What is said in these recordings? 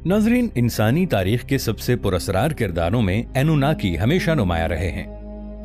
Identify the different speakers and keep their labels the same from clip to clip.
Speaker 1: नाज़रीन, इंसानी तारीख के सबसे पुरअसरार किरदारों में एनुनाकी हमेशा नुमाया रहे हैं।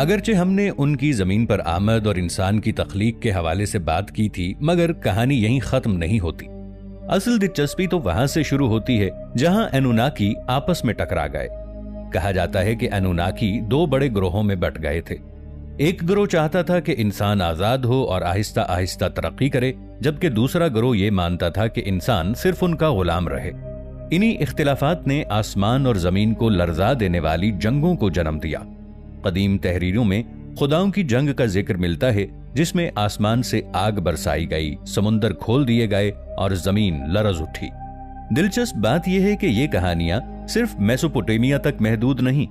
Speaker 1: अगरचे हमने उनकी जमीन पर आमद और इंसान की तख्लीक के हवाले से बात की थी, मगर कहानी यहीं खत्म नहीं होती। असल दिलचस्पी तो वहां से शुरू होती है जहां एनुनाकी आपस में टकरा गए। कहा जाता है कि एनुनाकी दो बड़े ग्रोहों में बट गए थे। एक ग्रोह चाहता था कि इंसान आजाद हो और आहिस्ता आहिस्ता तरक्की करे, जबकि दूसरा ग्रोह ये मानता था कि इंसान सिर्फ उनका गुलाम रहे। इन्हीं इख्तिलाफात ने आसमान और जमीन को लर्जा देने वाली जंगों को जन्म दिया। कदीम तहरीरों में खुदाओं की जंग का जिक्र मिलता है, जिसमें आसमान से आग बरसाई गई, समुंदर खोल दिए गए और जमीन लरज उठी। दिलचस्प बात यह है कि ये कहानियां सिर्फ मेसोपोटामिया तक महदूद नहीं,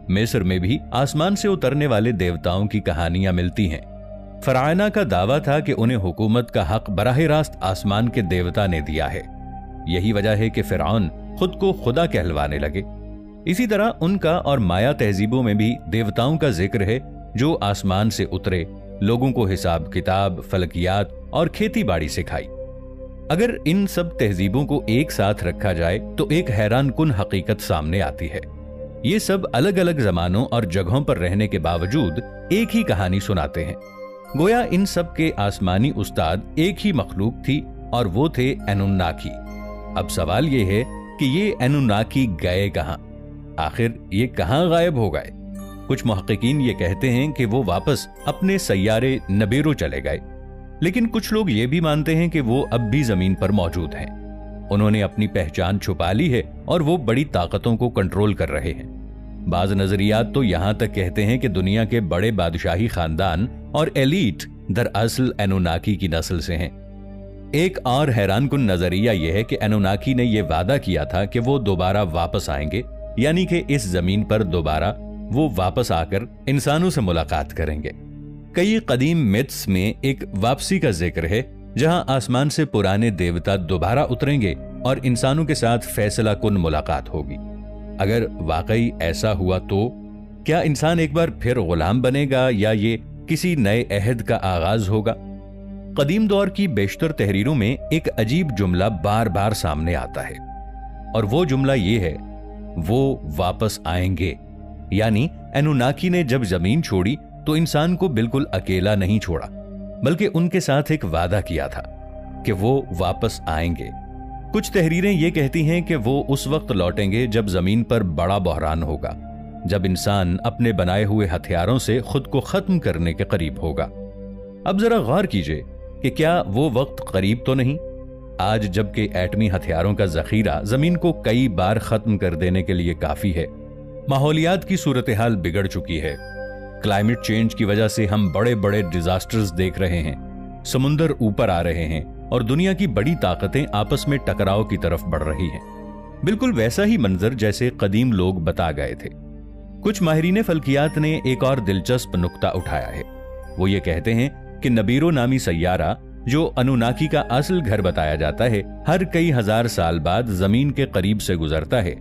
Speaker 1: मिस्र में भी आसमान से उतरने वाले देवताओं की कहानियां मिलती हैं। फरायना का दावा था कि उन्हें हुकूमत का हक बराह रास्त आसमान के देवता ने दिया है। यही वजह है कि फिरौन खुद को खुदा कहलवाने लगे। इसी तरह उनका और माया तहजीबों में भी देवताओं का जिक्र है जो आसमान से उतरे, लोगों को हिसाब किताब, फलकियात और खेती बाड़ी सिखाई। अगर इन सब तहजीबों को एक साथ रखा जाए तो एक हैरान कुन हकीकत सामने आती है। ये सब अलग अलग जमानों और जगहों पर रहने के बावजूद एक ही कहानी सुनाते हैं। गोया इन सब के आसमानी उस्ताद एक ही मखलूक थी और वो थे एनुन्नाकी। अब सवाल ये है कि ये एनुन्नाकी गए कहां? आखिर ये कहां गायब हो गए? कुछ मुहक्किकीन ये कहते हैं कि वो वापस अपने सैयारे नबेरो चले गए, लेकिन कुछ लोग ये भी मानते हैं कि वो अब भी जमीन पर मौजूद हैं। उन्होंने अपनी पहचान छुपा ली है और वो बड़ी ताकतों को कंट्रोल कर रहे हैं। बाज नजरियात तो यहां तक कहते हैं कि दुनिया के बड़े बादशाही खानदान और एलीट दरअसल एनुन्नाकी की नस्ल से हैं। एक और हैरान कुन नजरिया यह है कि एनुन्नाकी ने यह वादा किया था कि वो दोबारा वापस आएंगे, यानी कि इस जमीन पर दोबारा वो वापस आकर इंसानों से मुलाकात करेंगे। कई कदीम मिथ्स में एक वापसी का जिक्र है, जहां आसमान से पुराने देवता दोबारा उतरेंगे और इंसानों के साथ फैसला कुन मुलाकात होगी। अगर वाकई ऐसा हुआ तो क्या इंसान एक बार फिर गुलाम बनेगा या ये किसी नए अहद का आगाज होगा? कदीम दौर की बेशतर तहरीरों में एक अजीब जुमला बार बार सामने आता है और वो जुमला ये है, वो वापस आएंगे। यानी एनुन्नाकी ने जब जमीन छोड़ी तो इंसान को बिल्कुल अकेला नहीं छोड़ा, बल्कि उनके साथ एक वादा किया था कि वो वापस आएंगे। कुछ तहरीरें ये कहती हैं कि वो उस वक्त लौटेंगे जब जमीन पर बड़ा बहरान होगा, जब इंसान अपने बनाए हुए हथियारों से खुद को खत्म करने के करीब होगा। अब जरा गौर कीजिए कि क्या वो वक्त करीब तो नहीं? आज जबकि एटमी हथियारों का जखीरा जमीन को कई बार खत्म कर देने के लिए काफी है, माहौलियात की सूरत हाल बिगड़ चुकी है। क्लाइमेट चेंज की वजह से हम बड़े बड़े डिजास्टर्स देख रहे हैं, समुंदर ऊपर आ रहे हैं और दुनिया की बड़ी ताकतें आपस में टकराव की तरफ बढ़ रही हैं। बिल्कुल वैसा ही मंजर जैसे कदीम लोग बता गए थे। कुछ माहिरीन फल्कियात ने एक और दिलचस्प नुक्ता उठाया है। वो ये कहते हैं कि नबीरो नामी सैयारा, जो अनुनाकी का असल घर बताया जाता है, हर कई हजार साल बाद जमीन के करीब से गुजरता है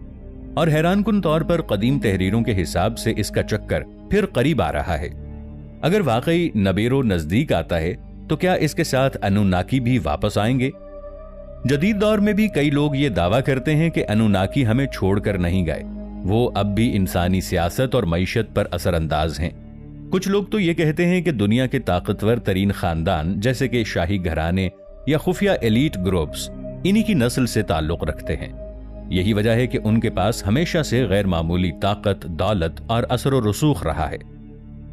Speaker 1: और हैरानकुन तौर पर कदीम तहरीरों के हिसाब से इसका चक्कर फिर करीब आ रहा है। अगर वाकई नबीरो नजदीक आता है तो क्या इसके साथ अनुन्नाकी भी वापस आएंगे? जदीद दौर में भी कई लोग ये दावा करते हैं कि अनुन्नाकी हमें छोड़कर नहीं गए, वो अब भी इंसानी सियासत और मईशत पर असरअंदाज हैं। कुछ लोग तो ये कहते हैं कि दुनिया के ताकतवर तरीन खानदान जैसे कि शाही घराने या खुफिया एलीट ग्रुप्स इन्हीं की नस्ल से ताल्लुक रखते हैं। यही वजह है कि उनके पास हमेशा से गैर मामूली ताकत, दौलत और असर व रसूख रहा है।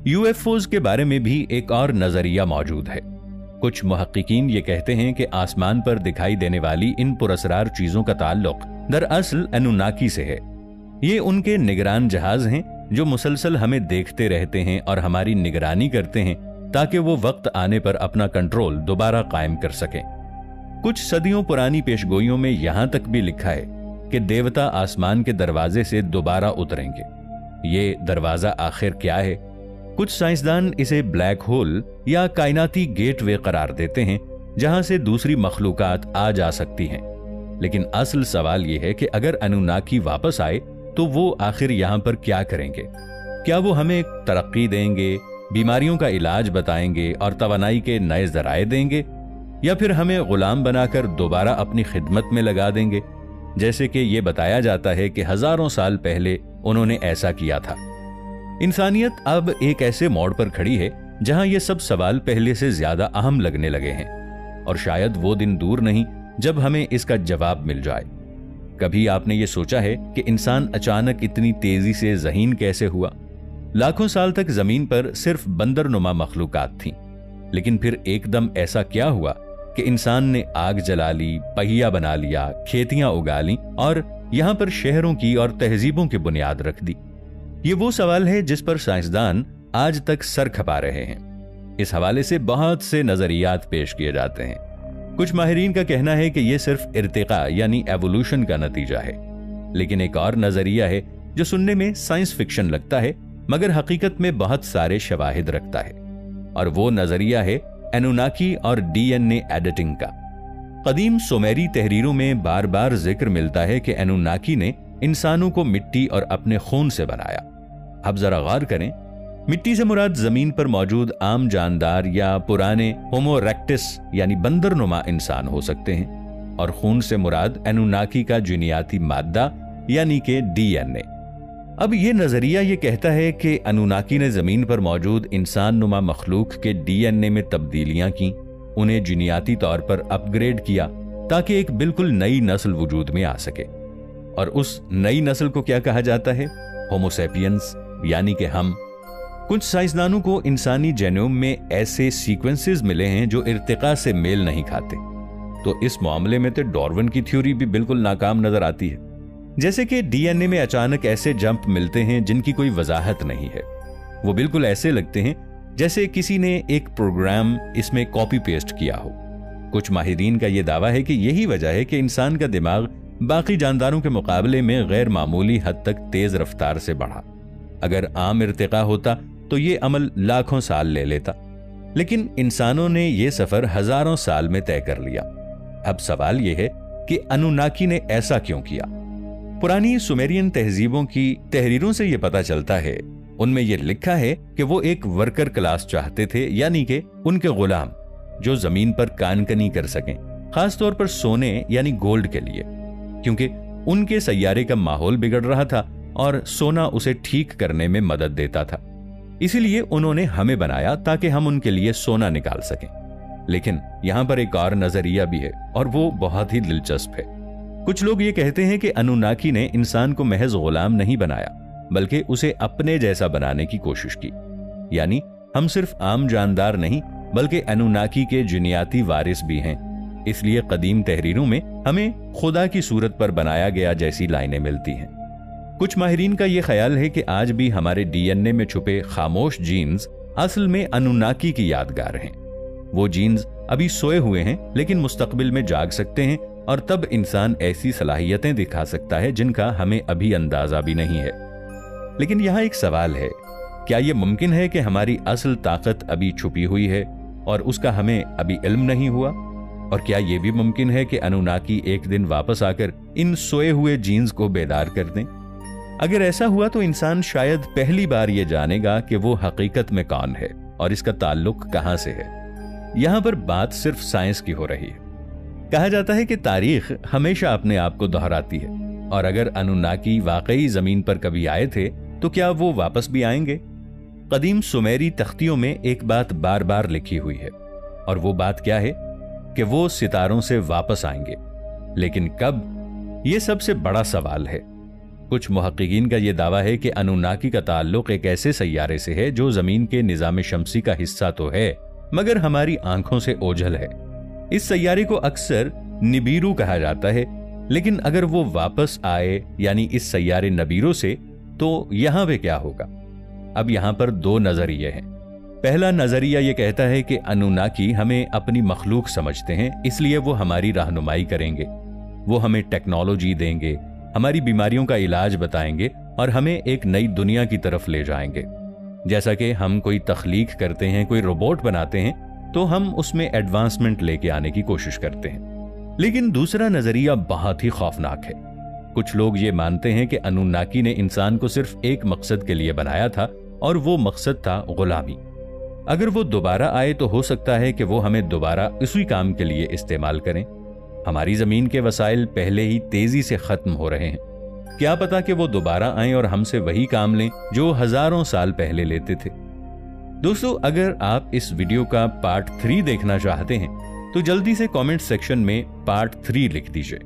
Speaker 1: यूएफओज के बारे में भी एक और नजरिया मौजूद है। कुछ मुहक्किकीन ये कहते हैं कि आसमान पर दिखाई देने वाली इन पुरअसरार चीजों का ताल्लुक दरअसल अनुन्नाकी से है। ये उनके निगरान जहाज हैं जो मुसलसल हमें देखते रहते हैं और हमारी निगरानी करते हैं ताकि वो वक्त आने पर अपना कंट्रोल दोबारा कायम कर सकें। कुछ सदियों पुरानी पेशगोइयों में यहां तक भी लिखा है कि देवता आसमान के दरवाजे से दोबारा उतरेंगे। ये दरवाजा आखिर क्या है? कुछ साइंसदान इसे ब्लैक होल या कायनाती गेटवे करार देते हैं जहां से दूसरी मखलूकात आ जा सकती हैं। लेकिन असल सवाल यह है कि अगर अनुन्नाकी वापस आए तो वो आखिर यहां पर क्या करेंगे? क्या वो हमें तरक्की देंगे, बीमारियों का इलाज बताएंगे और तवानाई के नए जराए देंगे, या फिर हमें गुलाम बनाकर दोबारा अपनी खिदमत में लगा देंगे? जैसे कि ये बताया जाता है कि हजारों साल पहले उन्होंने ऐसा किया था। इंसानियत अब एक ऐसे मोड़ पर खड़ी है जहां ये सब सवाल पहले से ज्यादा अहम लगने लगे हैं, और शायद वो दिन दूर नहीं जब हमें इसका जवाब मिल जाए। कभी आपने ये सोचा है कि इंसान अचानक इतनी तेजी से ज़हीन कैसे हुआ? लाखों साल तक जमीन पर सिर्फ बंदरनुमा मखलूकात थीं, लेकिन फिर एकदम ऐसा क्या हुआ कि इंसान ने आग जला ली, पहिया बना लिया, खेतियां उगा ली और यहां पर शहरों की और तहजीबों की बुनियाद रख दी? ये वो सवाल है जिस पर साइंसदान आज तक सर खपा रहे हैं। इस हवाले से बहुत से नजरियात पेश किए जाते हैं। कुछ माहिरीन का कहना है कि यह सिर्फ इर्तिका यानी एवोल्यूशन का नतीजा है, लेकिन एक और नजरिया है जो सुनने में साइंस फिक्शन लगता है मगर हकीकत में बहुत सारे शवाहिद रखता है, और वो नजरिया है एनुनाकी और डीएनए एडिटिंग का। कदीम सुमेरी तहरीरों में बार बार जिक्र मिलता है कि एनुनाकी ने इंसानों को मिट्टी और अपने खून से बनाया। अब जरा गौर करें, मिट्टी से मुराद जमीन पर मौजूद आम जानदार या पुराने होमो इरेक्टस यानी बंदरनुमा इंसान हो सकते हैं, और खून से मुराद एनुनाकी का जीनियाती मादा यानी कि डीएनए। अब ये नजरिया ये कहता है कि अनुनाकी ने जमीन पर मौजूद इंसान नुमा मखलूक के डीएनए में तब्दीलियां की, उन्हें जीनियाती तौर पर अपग्रेड किया ताकि एक बिल्कुल नई नस्ल वजूद में आ सके। और उस नई नस्ल को क्या कहा जाता है? होमोसेपियंस यानी कि हम। कुछ साइंसदानों को इंसानी जेनोम में ऐसे सीक्वेंसेस मिले हैं जो इर्तिका से मेल नहीं खाते, तो इस मामले में तो डार्विन की थ्योरी भी बिल्कुल नाकाम नजर आती है। जैसे कि डीएनए में अचानक ऐसे जंप मिलते हैं जिनकी कोई वजाहत नहीं है। वो बिल्कुल ऐसे लगते हैं जैसे किसी ने एक प्रोग्राम इसमें कॉपी पेस्ट किया हो। कुछ माहिरीन का यह दावा है कि यही वजह है कि इंसान का दिमाग बाकी जानदारों के मुकाबले में गैर मामूली हद तक तेज रफ्तार से बढ़ा। अगर आम इर्तिका होता तो ये अमल लाखों साल ले लेता, लेकिन इंसानों ने यह सफर हजारों साल में तय कर लिया। अब सवाल यह है कि अनुनाकी ने ऐसा क्यों किया? पुरानी सुमेरियन तहजीबों की तहरीरों से यह पता चलता है, उनमें यह लिखा है कि वो एक वर्कर क्लास चाहते थे, यानी कि उनके गुलाम जो जमीन पर कानकनी कर सकें, खासतौर पर सोने यानी गोल्ड के लिए, क्योंकि उनके सैयारे का माहौल बिगड़ रहा था और सोना उसे ठीक करने में मदद देता था। इसीलिए उन्होंने हमें बनाया ताकि हम उनके लिए सोना निकाल सकें। लेकिन यहां पर एक और नजरिया भी है और वो बहुत ही दिलचस्प है। कुछ लोग ये कहते हैं कि अनुनाकी ने इंसान को महज गुलाम नहीं बनाया, बल्कि उसे अपने जैसा बनाने की कोशिश की। यानी हम सिर्फ आम जानदार नहीं बल्कि अनुनाकी के जीनियाती वारिस भी हैं। इसलिए कदीम तहरीरों में हमें खुदा की सूरत पर बनाया गया जैसी लाइनें मिलती हैं। कुछ माहिरीन का यह ख्याल है कि आज भी हमारे डीएनए में छुपे खामोश जीन्स असल में अनुनाकी की यादगार हैं। वो जीन्स अभी सोए हुए हैं लेकिन मुस्तकबिल में जाग सकते हैं और तब इंसान ऐसी सलाहियतें दिखा सकता है जिनका हमें अभी अंदाजा भी नहीं है। लेकिन यहाँ एक सवाल है, क्या यह मुमकिन है कि हमारी असल ताकत अभी छुपी हुई है और उसका हमें अभी इल्म नहीं हुआ? और क्या यह भी मुमकिन है कि अनुनाकी एक दिन वापस आकर इन सोए हुए जीन्स को बेदार कर दें? अगर ऐसा हुआ तो इंसान शायद पहली बार यह जानेगा कि वो हकीकत में कौन है और इसका ताल्लुक कहां से है। यहां पर बात सिर्फ साइंस की हो रही है। कहा जाता है कि तारीख हमेशा अपने आप को दोहराती है, और अगर अनुनाकी वाकई जमीन पर कभी आए थे तो क्या वो वापस भी आएंगे? कदीम सुमेरी तख्तियों में एक बात बार बार लिखी हुई है, और वो बात क्या है कि वो सितारों से वापस आएंगे। लेकिन कब? ये सबसे बड़ा सवाल है। कुछ मुहक्किकीन का यह दावा है कि अनुनाकी का ताल्लुक एक ऐसे सैयारे से है जो जमीन के निजाम शमसी का हिस्सा तो है मगर हमारी आंखों से ओझल है। इस सैयारे को अक्सर निबीरू कहा जाता है, लेकिन अगर वो वापस आए यानी इस सैयारे नबीरों से, तो यहां पे क्या होगा? अब यहां पर दो नजरिए हैं। पहला नजरिया यह कहता है कि अनुनाकी हमें अपनी मखलूक समझते हैं, इसलिए वो हमारी रहनुमाई करेंगे। वो हमें टेक्नोलॉजी देंगे, हमारी बीमारियों का इलाज बताएंगे और हमें एक नई दुनिया की तरफ ले जाएंगे। जैसा कि हम कोई तख्लीक करते हैं, कोई रोबोट बनाते हैं, तो हम उसमें एडवांसमेंट लेके आने की कोशिश करते हैं। लेकिन दूसरा नजरिया बहुत ही खौफनाक है। कुछ लोग ये मानते हैं कि अनुनाकी ने इंसान को सिर्फ एक मकसद के लिए बनाया था और वो मकसद था गुलामी। अगर वो दोबारा आए तो हो सकता है कि वो हमें दोबारा इसी काम के लिए इस्तेमाल करें। हमारी जमीन के वसाइल पहले ही तेजी से खत्म हो रहे हैं। क्या पता कि वो दोबारा आएं और हमसे वही काम लें जो हजारों साल पहले लेते थे। दोस्तों, अगर आप इस वीडियो का पार्ट 3 देखना चाहते हैं तो जल्दी से कमेंट सेक्शन में पार्ट 3 लिख दीजिए।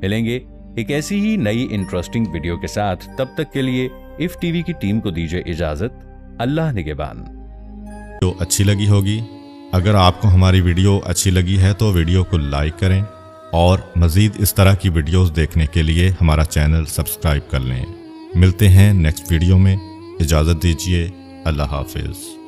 Speaker 1: मिलेंगे एक ऐसी ही नई इंटरेस्टिंग वीडियो के साथ। तब तक के लिए इफ टीवी की टीम को दीजिए इजाजत। अल्लाह निगहबान।
Speaker 2: तो अच्छी लगी होगी। अगर आपको हमारी वीडियो अच्छी लगी है तो वीडियो को लाइक करें और मज़ीद इस तरह की वीडियोस देखने के लिए हमारा चैनल सब्सक्राइब कर लें। मिलते हैं नेक्स्ट वीडियो में। इजाज़त दीजिए। अल्लाह हाफिज़।